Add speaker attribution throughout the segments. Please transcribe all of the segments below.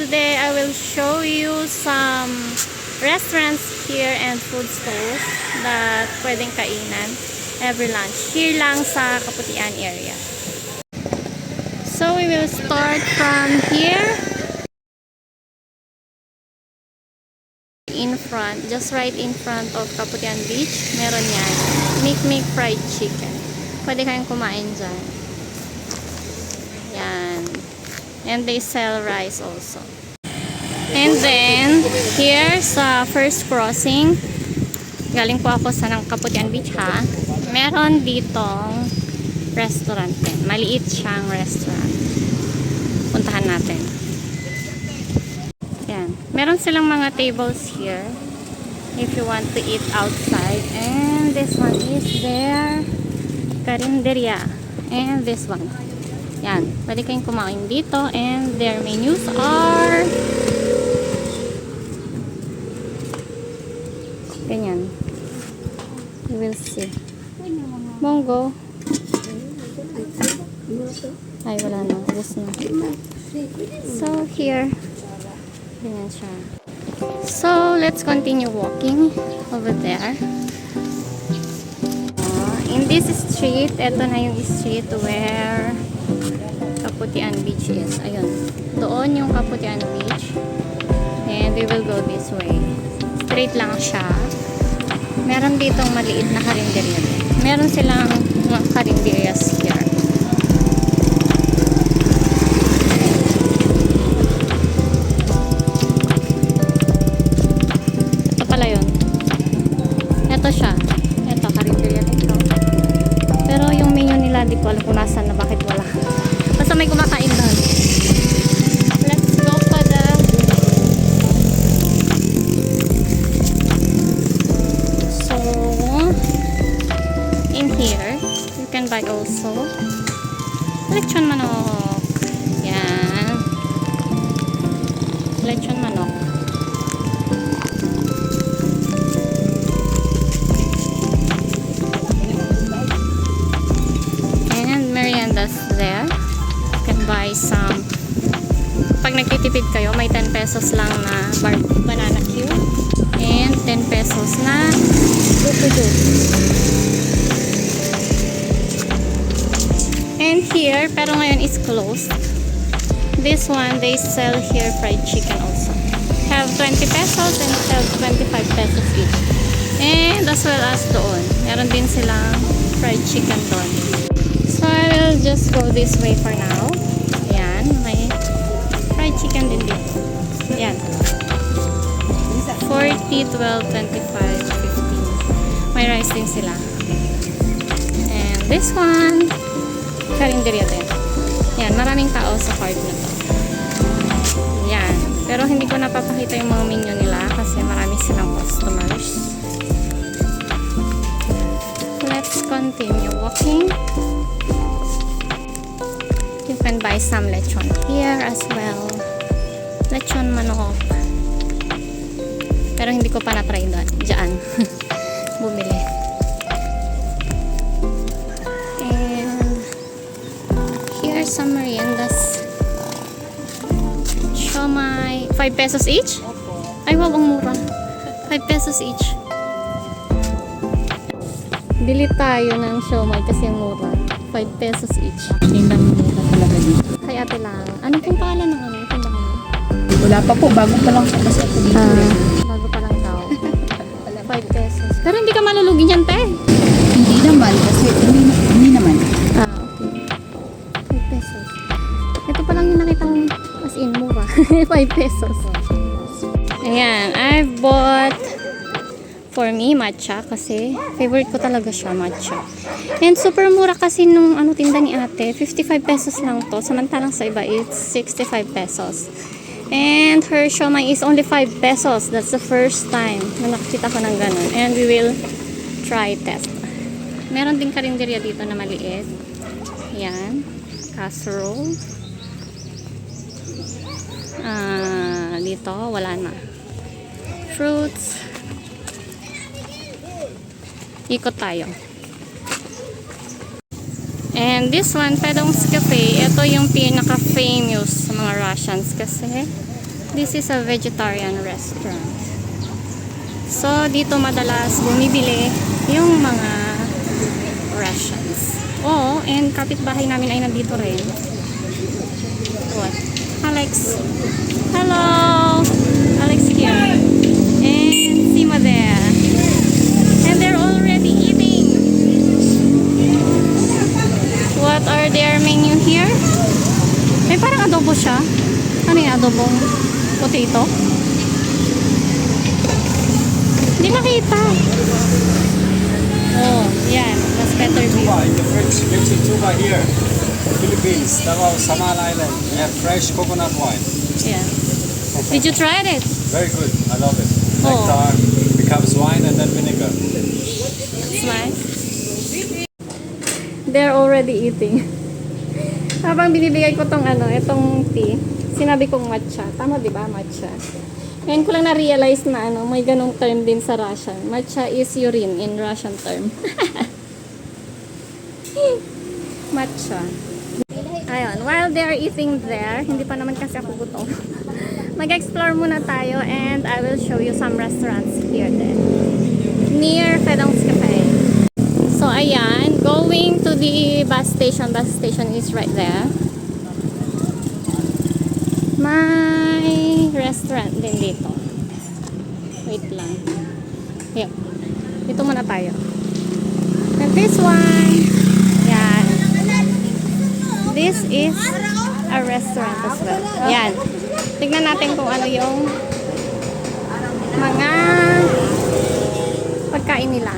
Speaker 1: today I will show you some restaurants here and food stalls that pwedeng kainan every lunch. Here lang sa Kaputian area. So we will start from here. In front, just right in front of Kaputian Beach, meron yan. Mikmik fried chicken. Pwede kayong kumain dyan. Yan. And they sell rice also. And then, here sa first crossing, galing po ako sa Kaputian Beach ha, meron ditong restaurant din. Maliit siyang restaurant. Puntahan natin. Yan. Meron silang mga tables here if you want to eat outside. And this one is their Carinderia. And this one. Yan. Pwede kayong kumain dito. And their menus are ganyan. You will see. Mongo. Ay, wala na. This na. So, here. Ganyan siya. So, let's continue walking over there. In this street, ito na yung street where Kaputian Beach is. Ayun. Doon yung Kaputian Beach. And we will go this way. Straight lang siya. Meron ditong maliit na karinderya. Meron silang mga karinderias here. Ito pala yun. Ito siya. Ito, karinderya dito. Pero yung menu nila, di ko alam kung nasan na bakit wala. Basta may kumakain doon. Let's go pa the so in here you can buy also lechon manok. Yan. Lechon manok. Meriendas there. You can buy some. Pag nagtitipid kayo, may 10 pesos lang na banana cue and 10 pesos na buko. And here, pero ngayon is closed. This one, they sell here fried chicken also. Have 20 pesos and sell 25 pesos each. And as well as doon, meron din silang fried chicken doon. So, I will just go this way for now. Ayan, may fried chicken din dito. Ayan. 40, 12, 25, 15. May rice din sila. And this one, karinderya din. Ayan, maraming tao sa card na to. Ayan. Pero hindi ko napapakita yung mga menu nila kasi marami silang customers. Let's continue walking. You can buy some lechon here as well. Lechon manok. Pero hindi ko pa na-try dyan. Bumili. And here some meriendas. Siomai. 5 pesos each? Ay, wow, ang mura. 5 pesos each. Bili tayo ng siomai kasi ang mura. 5 pesos each.
Speaker 2: Tingnan mo muna talaga dito.
Speaker 1: Kaya ate lang. Ano pong pangalan ng ano? Tindahan mo?
Speaker 2: Wala pa po, bago pa lang po kasi ako dito.
Speaker 1: Bago pa lang daw. 5 pesos. Pero hindi ka malulugi niyan, te.
Speaker 2: Hindi naman, kasi hindi naman.
Speaker 1: Okay. 5 pesos. Ito pa lang yung nakita kong as in, mura. 5 pesos. Ayan, I bought for me matcha kasi favorite ko talaga siya, matcha. And super mura kasi nung tinda ni ate, 55 pesos lang to. Samantalang sa iba, it's 65 pesos. And her siomai is only 5 pesos. That's the first time na nakakita ko ng ganun. And we will try test. Meron din karinderya dito na maliit. Yan. Casserole. Dito, wala na. Fruits. Ikot tayo. And this one, Pedong's Cafe, ito yung pinaka-famous sa mga Russians kasi This is a vegetarian restaurant. So, dito madalas bumibili yung mga Russians. Oh, and kapitbahay namin ay nandito rin. What? Alex. Hello! Alex here. And Sima there. And they're already eating. What are their menu here? May parang adobo siya. Ano yung adobong potato? Hindi makita. Oh, yan. Mas better view.
Speaker 3: Tuba, in the French kitchen tuba here, Philippines, Davao, Samar Island. We have fresh coconut wine.
Speaker 1: Yeah. Did you try it?
Speaker 3: Very good. I love it.
Speaker 1: Oh.
Speaker 3: Nectar becomes wine and then vinegar.
Speaker 1: It's nice. They're already eating. Habang binibigay ko tong itong tea, sinabi kong matcha. Tama 'di ba, matcha? Ngayon ko lang na-realize na may ganong term din sa Russian. Matcha is urine in Russian term. Matcha. Ayun, while they're eating there, hindi pa naman kasi ako gutom. Mag-explore muna tayo and I will show you some restaurants here then. Near Fedong's Cafe. So ayan, going to the bus station. Bus station is right there. May restaurant din dito. Wait lang. Yep. Dito muna tayo. And this one, yan. This is a restaurant as well. Yan. Tignan natin kung ano yung mga pagkain nila.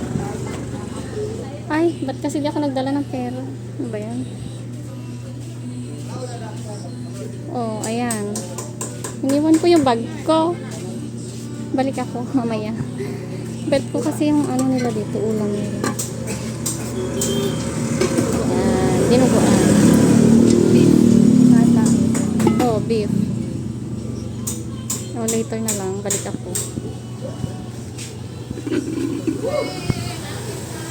Speaker 1: Ay, ba't kasi di ako nagdala ng pera? Ano ba yan? Oh, ayan. Iniwan ko yung bag ko. Balik ako mamaya. Bet ko kasi yung nila dito, ulam nila. Ayan, dinuguan. Beef. Oh, beef. Oh, later na lang, balik ako.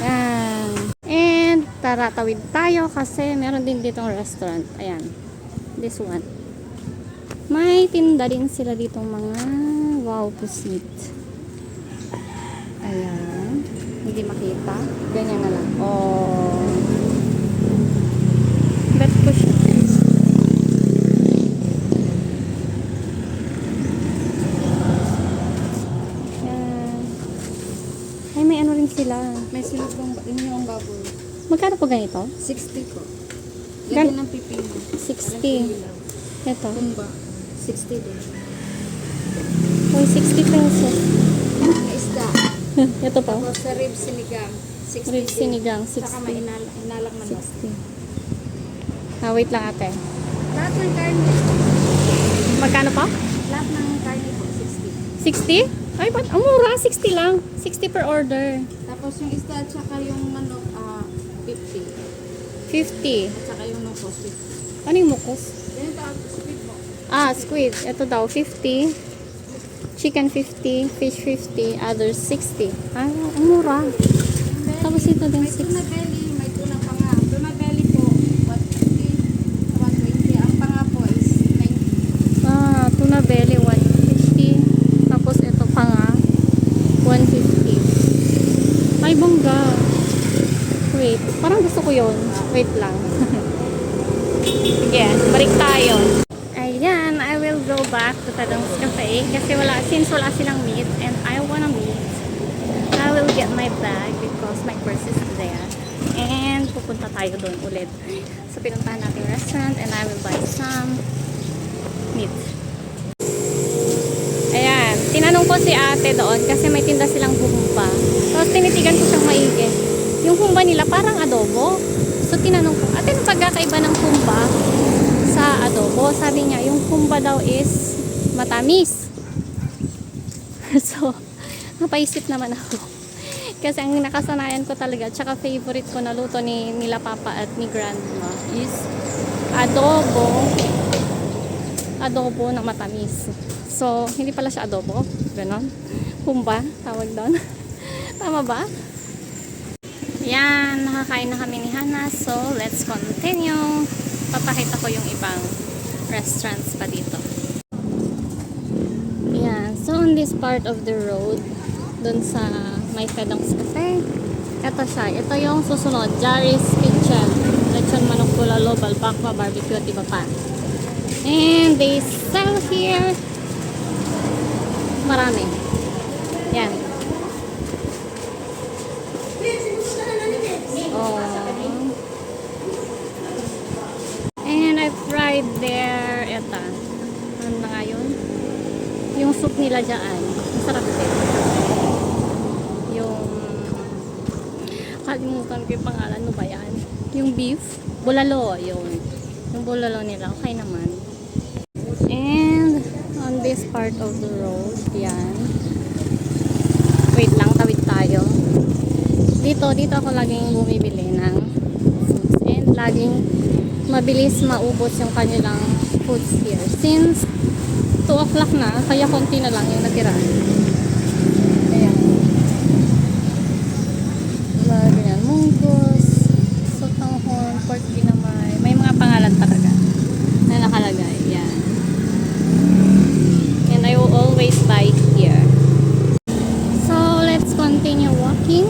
Speaker 1: Ayan. And, tara, tawid tayo kasi meron din ditong restaurant. Ayan. This one. May tinda din sila dito mga wow pusit. Ayan. Hindi makita. Ganyan na lang. Oh. Bet ko siya. Ayan. Ay, may ano rin sila.
Speaker 2: May sinugong yung baboy.
Speaker 1: Magkano po ganito?
Speaker 2: 60 po.
Speaker 1: Gan-
Speaker 2: Lagyan ng pipino.
Speaker 1: 60. Ito.
Speaker 2: Kumba. 60 din.
Speaker 1: Uy, 60 pesos.
Speaker 2: Isda.
Speaker 1: Ito po.
Speaker 2: Tapos sa rib sinigang. 60
Speaker 1: Rib sinigang,
Speaker 2: din. Saka may
Speaker 1: 60.
Speaker 2: inalang na ba?
Speaker 1: 60. Wait lang ate.
Speaker 2: Lahat ng karne.
Speaker 1: Magkano pa?
Speaker 2: Lahat ng karne po, 60.
Speaker 1: 60? Ay, ba't? Ang mura. 60 lang. 60 per order.
Speaker 2: Tapos yung isda at saka yung manok, 50.
Speaker 1: 50.
Speaker 2: At saka yung nukos, 50.
Speaker 1: Ano yung mukos?
Speaker 2: Yan ito, squid mo.
Speaker 1: Ah, squid. Ito daw, 50. Chicken 50. Fish 50. Others 60. Ah, ang mura. Tapos ito din
Speaker 2: May tuna
Speaker 1: 60.
Speaker 2: belly, may tuna panga. Tuna belly po, 150, 120. Ang panga po is 90.
Speaker 1: Ah, tuna belly 150. Tapos ito pa nga 150. Ay, bongga. Wait, parang gusto ko yun. Wait lang. Sige, balik tayo. Ayan, I will go back to Tadong's Cafe kasi since wala silang meat and I wanna meat, I will get my bag because my purse is there. And pupunta tayo doon ulit sa pinuntahan nating restaurant and I will buy some meat. Ayan, tinanong ko si ate doon kasi may tinda silang humba. Tapos tinitigan ko siyang maigi. Yung humba nila parang adobo. So tinanong ko, ate, ano pagkakaiba ng humba sa adobo? Sabi niya, yung humba daw is matamis. So, napaisip naman ako. Kasi ang nakasanayan ko talaga, tsaka favorite ko na luto nila papa at ni grandma is adobo. Adobo na matamis. So, hindi pala siya adobo. Ganon. Humba, tawag doon. Tama ba? Yan, nakakain na kami ni Hana. So, let's continue. Papakita ko yung ibang restaurants pa dito. this part of the road, dun sa may Fedong's Cafe. Ito siya. Ito yung susunod. Jari's Kitchen. Lechon manok bulalo, balbakwa, barbecue, at iba pa. And they sell here. Marami. Yan. Oh. And I tried there. Ito. Ano na nga yun? Yung soup nila dyan. Masarap din. Yung kalimutan ko yung pangalan. Ano ba yan? Yung beef. Bulalo. Yun. Yung bulalo nila. Okay naman. And on this part of the road. Yan. Wait lang. Tawid tayo. Dito ako laging bumibili ng foods. And laging mabilis maubos yung kanilang foods here. Since 2 o'clock na, kaya konti na lang yung natira. Ayan. Lagi yan. Munggos, sotanghon, pork ginamay. May mga pangalan talaga na nakalagay. Yan. And I will always buy here. So, let's continue walking.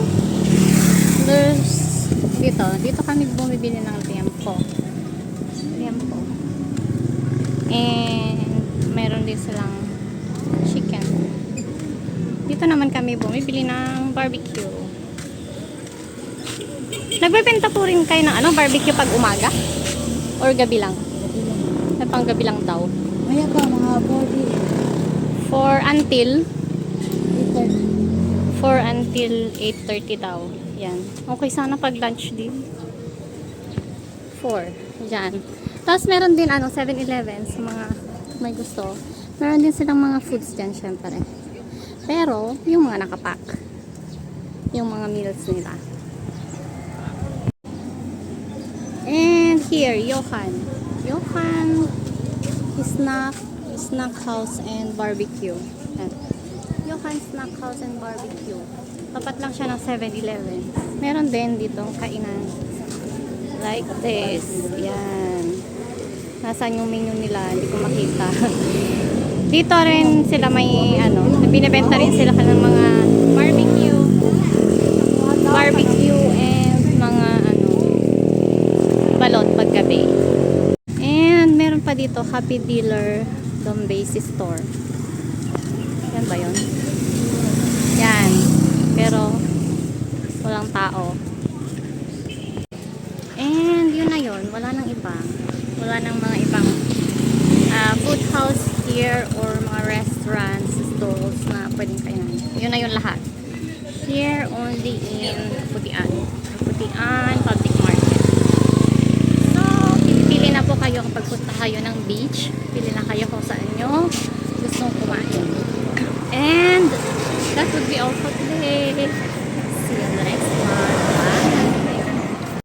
Speaker 1: There's dito kami bumibili ng liempo. And meron din silang chicken. Dito naman kami bumibili ng barbecue. Nagbebenta po rin kayo ng barbecue pag umaga? Or gabi lang? Ay, pang gabi lang daw.
Speaker 2: Maya pa, mga body.
Speaker 1: 4 until 8:30 daw. Yan. Okay, sana pag lunch din. 4. Diyan. Tapos meron din 7-Eleven sa mga may gusto. Meron din silang mga foods dyan, syempre. Pero, yung mga nakapack. Yung mga meals nila. And here, Johan Snack House and Barbecue. Yan. Johan Snack House and Barbecue. Tapat lang siya ng 7-Eleven. Meron din dito kainan. Like this. Yan. Nasaan yung menu nila? Hindi ko makita. Dito rin sila may binibenta rin sila ng mga barbecue and mga balot paggabi. And meron pa dito Happy Dealer Dombase Store. Yan ba yun? Yan. Pero walang tao. And yun na yun. Wala nang iba. Wala nang mga ibang food house here or mga restaurants, stalls na pwedeng kainan. Yun na yun lahat. Here only in Putian Public Market. So, pili na po kayo kapag punta kayo ng beach. Pili na kayo kung saan nyo gustong kumain. And that would be all for today.